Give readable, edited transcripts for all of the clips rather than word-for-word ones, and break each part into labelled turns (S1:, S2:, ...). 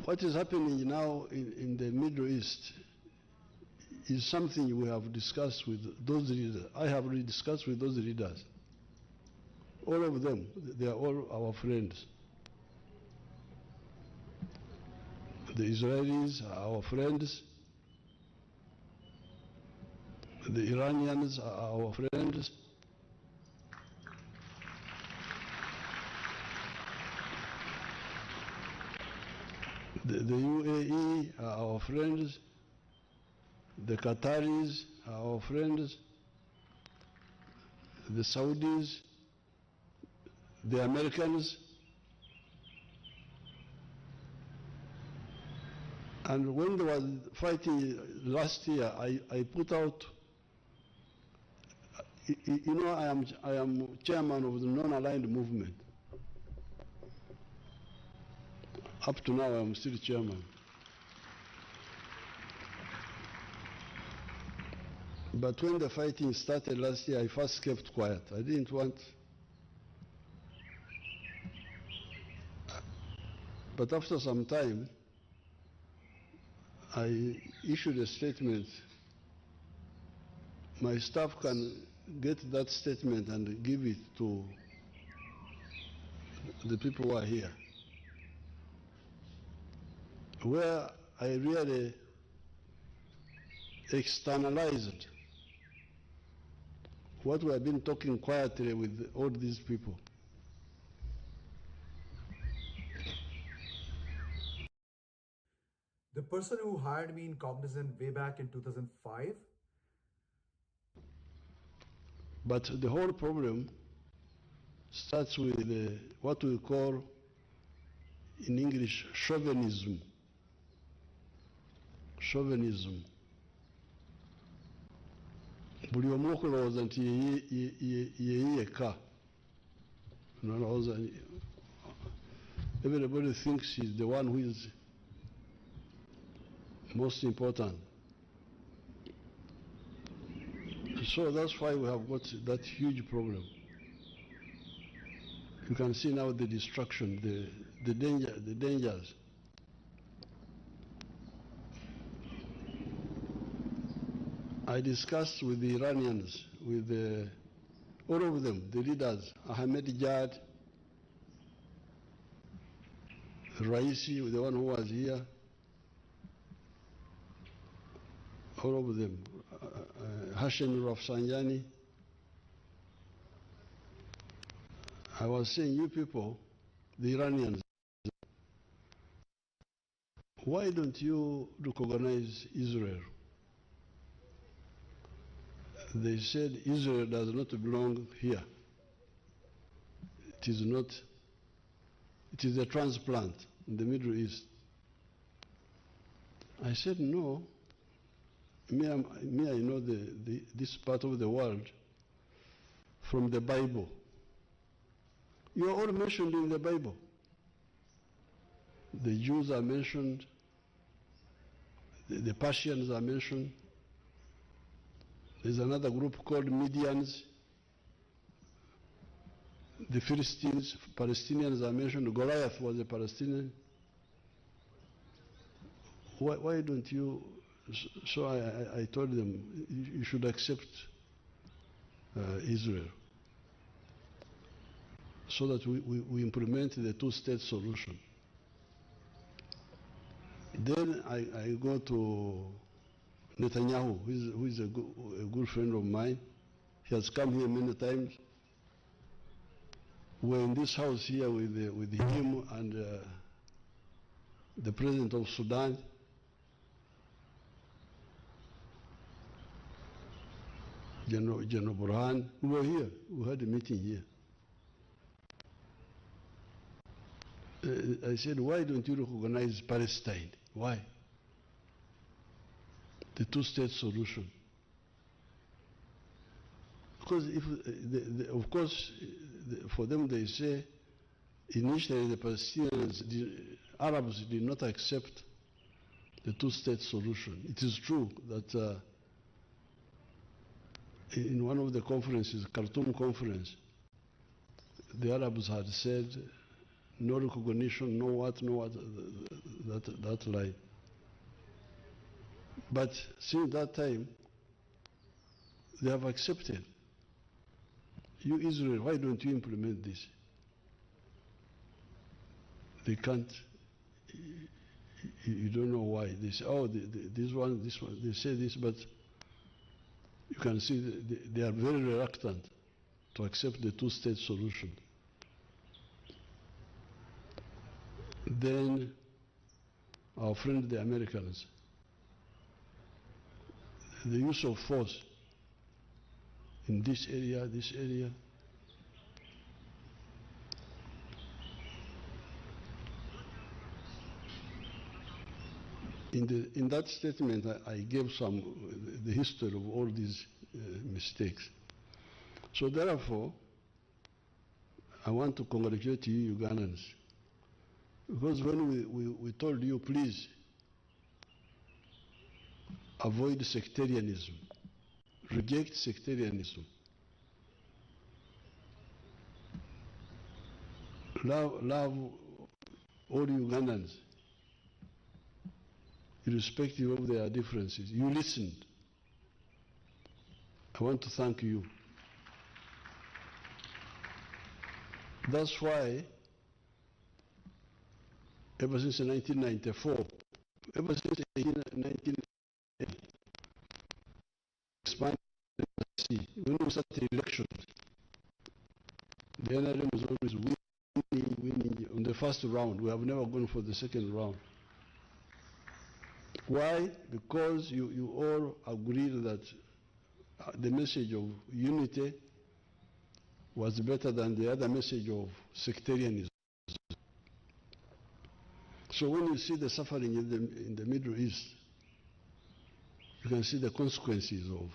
S1: What is happening now in the Middle East is something we have discussed with those leaders. I have already discussed with those leaders. All of them, they are all our friends. The Israelis are our friends. The Iranians are our friends. The UAE are our friends. The Qataris are our friends. The Saudis, the Americans. And when there was fighting last year, I put out, you know, I am chairman of the non-aligned movement. Up to now, I'm still chairman. But when the fighting started last year, I first kept quiet. I didn't want. But after some time, I issued a statement. My staff can get that statement and give it to the people who are here, where I really externalized what we have been talking quietly with all these people.
S2: The person who hired me in Cognizant way back in 2005.
S1: But the whole problem starts with what we call in English chauvinism. Chauvinism. Buli omu okulowooza nti yeyeka. Everybody thinks he's the one who is most important. So that's why we have got that huge problem. You can see now the destruction, the dangers. I discussed with the Iranians, with all of them, the leaders, Ahmadinejad, Raisi, the one who was here, all of them, Hashemi Rafsanjani. I was saying, you people, the Iranians, why don't you recognize Israel? They said Israel does not belong here. It is not, it is a transplant in the Middle East. I said, no. Me, I know this part of the world from the Bible. You are all mentioned in the Bible. The Jews are mentioned. The Persians are mentioned. There's another group called Medians. The Philistines, Palestinians are mentioned. Goliath was a Palestinian. Why don't you? So I told them, you should accept Israel so that we implement the two-state solution. Then I go to Netanyahu, who is a good friend of mine. He has come here many times. We're in this house here with him and the president of Sudan. General Burhan. We were here. We had a meeting here. I said, why don't you recognize Palestine? Why? The two-state solution. Because of course, for them they say, initially the Palestinians, the Arabs did not accept the two-state solution. It is true that in one of the conferences, Khartoum conference, the Arabs had said, no recognition, no what, that line. But since that time, they have accepted. You Israel, why don't you implement this? They can't. You don't know why. They say, oh, this one, they say this, but you can see they are very reluctant to accept the two-state solution. Then our friend the Americans, the use of force in this area, In that statement, I gave the history of all these mistakes. So therefore, I want to congratulate you Ugandans, because when we told you, please avoid sectarianism, reject sectarianism, love all Ugandans, irrespective of their differences. You listened. I want to thank you. That's why, ever since 1994, ever since 1980, expanded when we started elections, the NRM was always winning on the first round. We have never gone for the second round. Why? Because you all agreed that the message of unity was better than the other message of sectarianism. So when you see the suffering in the Middle East, you can see the consequences of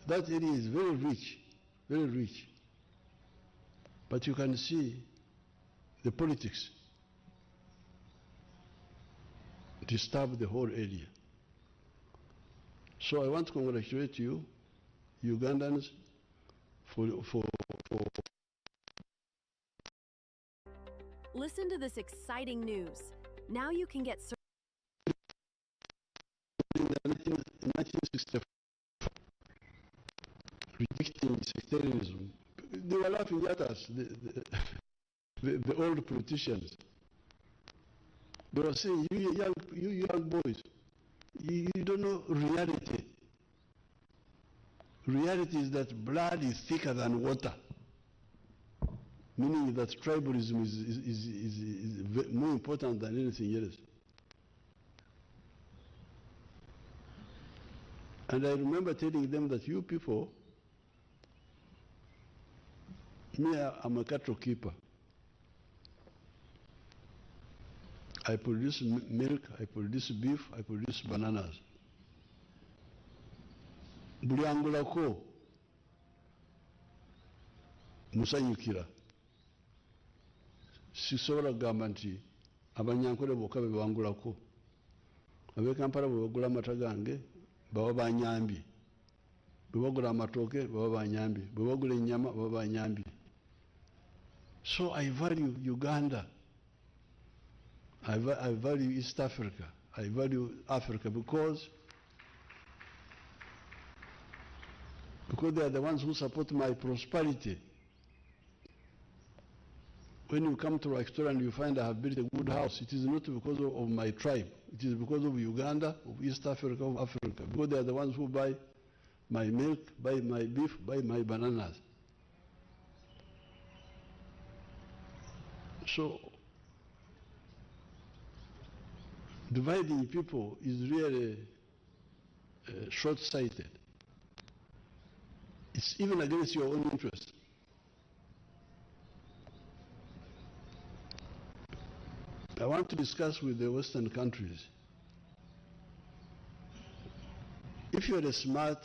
S1: that area is very rich, very rich. But you can see the politics disturb the whole area. So I want to congratulate you, Ugandans, for
S3: Listen to this exciting news. Now you can get
S1: in 1964, rejecting sectarianism. They were laughing at us, the old politicians. They were saying, you young boys, you don't know reality. Reality is that blood is thicker than water, meaning that tribalism is more important than anything else. And I remember telling them that you people, me, I'm a cattle keeper. I produce milk, I produce beef, I produce bananas. Buli angulako musanyukira. Sisobola kugamba nti abanyankole bokka be bangulako. Ab'e Kampala bwe bagula amata gange baba banyambye. Bwe bagula amatooke baba banyambye. Bwe bagula ennyama baba banyambye. So I value Uganda. I value East Africa. I value Africa because they are the ones who support my prosperity. When you come to Victoria and you find I have built a good house, it is not because of my tribe. It is because of Uganda, of East Africa, of Africa. Because they are the ones who buy my milk, buy my beef, buy my bananas. So, dividing people is really short-sighted. It's even against your own interest. I want to discuss with the Western countries. If you're a smart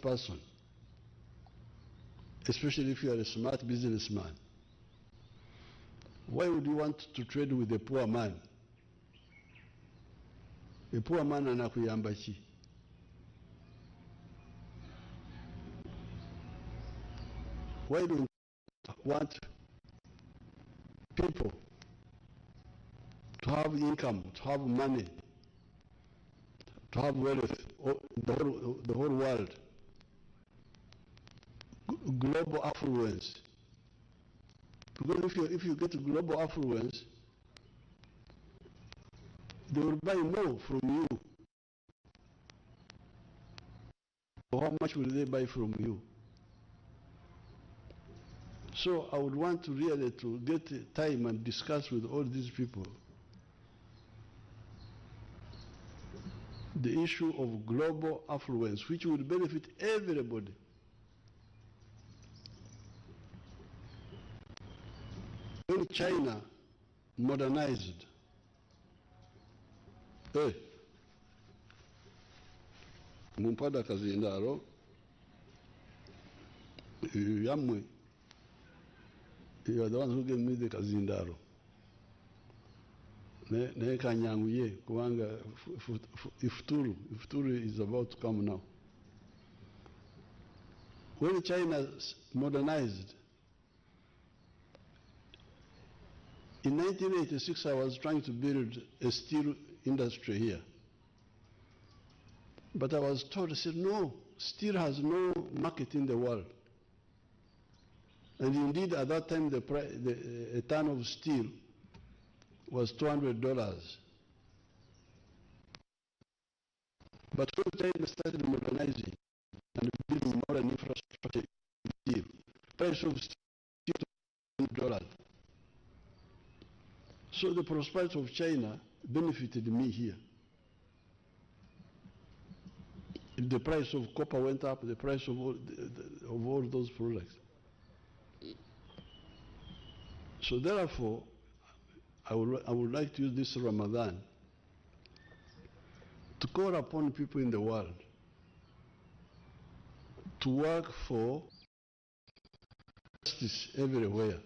S1: person, especially if you are a smart businessman, why would you want to trade with a poor man? A poor man anakuyamba ki? why don't you want people to have income, to have money, to have wealth, the whole world, global affluence? Because if you get global affluence, they will buy more from you. So how much will they buy from you? So I would want to really to get time and discuss with all these people the issue of global affluence, which will benefit everybody. When China modernized, mumpada kazindaro, yamwe, you are the ones who gave me the kazindaro. Ne kanyanguye kuanga ifturu is about to come now. When China modernized, in 1986 I was trying to build a steel industry here. But I was told, I said, no, steel has no market in the world. And indeed, at that time, a ton of steel was $200. But when China started modernizing and building modern infrastructure in steel, price of steel $200. So the prosperity of China benefited me here. The price of copper went up, the price of all those products. So therefore, I would like to use this Ramadan to call upon people in the world to work for justice everywhere.